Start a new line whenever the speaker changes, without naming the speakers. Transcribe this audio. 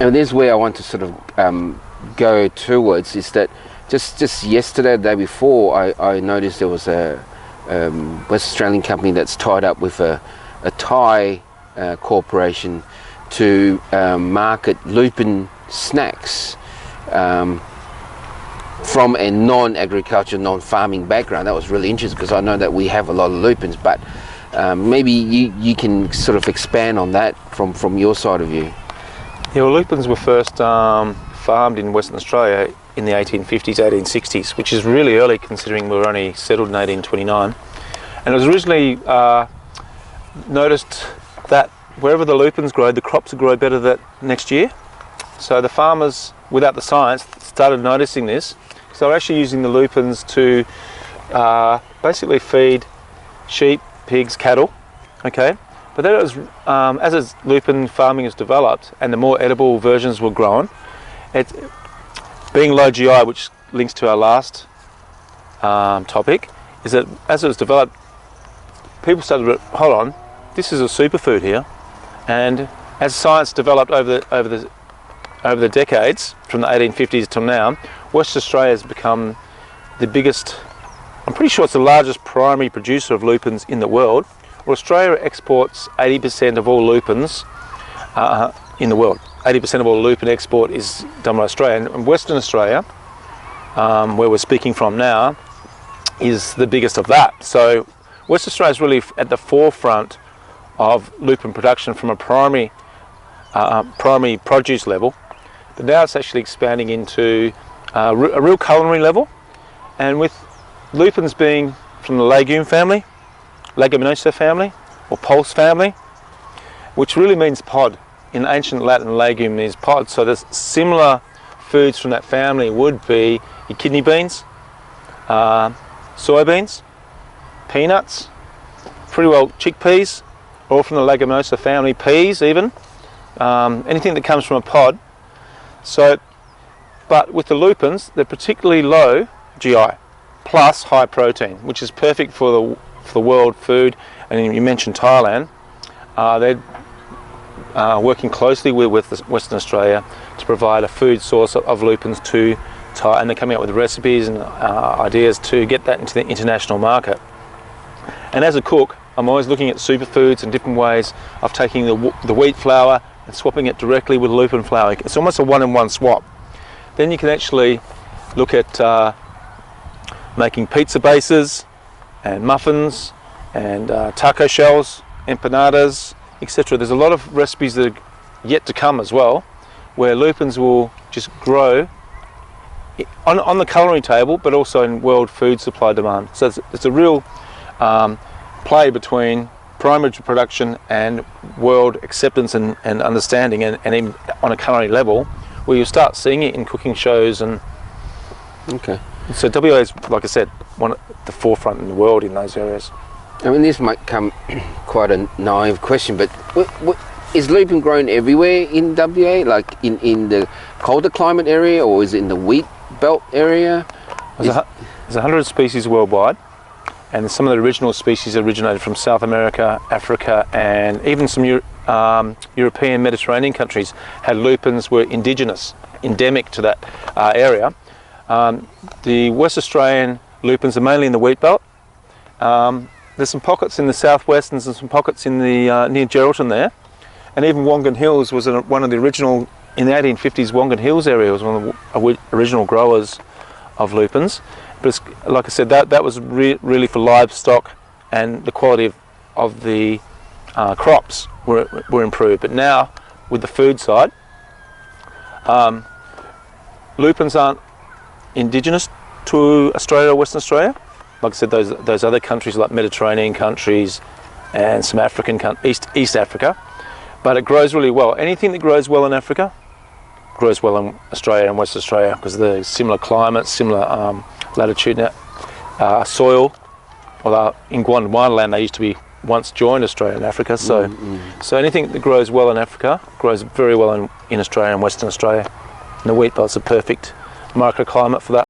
And there's where I want to sort of go towards, is that just yesterday, the day before, I noticed there was a West Australian company that's tied up with a Thai corporation to market lupin snacks from a non-agriculture, non-farming background. That was really interesting, because I know that we have a lot of lupins, but maybe you can sort of expand on that from your side of view.
Yeah, well, lupins were first farmed in Western Australia in the 1850s, 1860s, which is really early considering we were only settled in 1829. And it was originally noticed that wherever the lupins grow, the crops would grow better that next year. So the farmers, without the science, started noticing this. So they're actually using the lupins to basically feed sheep, pigs, cattle, okay? But then it was, as lupin farming has developed and the more edible versions were grown, being low GI, which links to our last topic, is that as it was developed, people started to, hold on, this is a superfood here. And as science developed over the decades, from the 1850s till now, Western Australia has become the biggest, I'm pretty sure it's the largest primary producer of lupins in the world. Well, Australia exports 80% of all lupins in the world. 80% of all lupin export is done by Australia. And Western Australia, where we're speaking from now, is the biggest of that. So Western Australia is really at the forefront of lupin production from a primary produce level, but now it's actually expanding into a real culinary level. And with lupins being from the legume family, Leguminosa family, or pulse family, which really means pod. In ancient Latin, legume is pod. So there's similar foods from that family would be your kidney beans, soybeans, peanuts, pretty well chickpeas, all from the Leguminosa family, peas even, anything that comes from a pod. So, but with the lupins, they're particularly low GI, plus high protein, which is perfect for the world food. And you mentioned Thailand, they're working closely with Western Australia to provide a food source of lupins to Thai, and they're coming up with recipes and ideas to get that into the international market. And as a cook, I'm always looking at superfoods and different ways of taking the wheat flour and swapping it directly with lupin flour. It's almost a one-in-one swap. Then you can actually look at making pizza bases and muffins and taco shells, empanadas, etc. There's a lot of recipes that are yet to come as well, where lupins will just grow on the culinary table, but also in world food supply demand. So it's a real play between primary production and world acceptance and understanding, and even on a culinary level, where you start seeing it in cooking shows. And
okay,
so WA is, like I said, one at the forefront in the world in those areas.
I mean, this might come quite a naive question, but is lupin grown everywhere in WA, like in the colder climate area, or is it in the wheat belt area?
There's 100 species worldwide, and some of the original species originated from South America, Africa, and even some European Mediterranean countries had lupins, were indigenous, endemic to that area. The West Australian lupins are mainly in the wheat belt. There's some pockets in the southwest and some pockets in the near Geraldton there, and even Wongan Hills was one of the original, in the 1850s. Wongan Hills area was one of the original growers of lupins. But it's, like I said, that was really for livestock, and the quality of the crops were improved. But now with the food side, lupins aren't indigenous to Australia or Western Australia. Like I said, those other countries like Mediterranean countries and some African East Africa, but it grows really well. Anything that grows well in Africa grows well in Australia and Western Australia, because they're similar climates, similar latitude, soil. Although in Gondwana they used to be once joined Australia and Africa, so so anything that grows well in Africa grows very well in Australia and Western Australia. And the wheat belt's a perfect microclimate for that.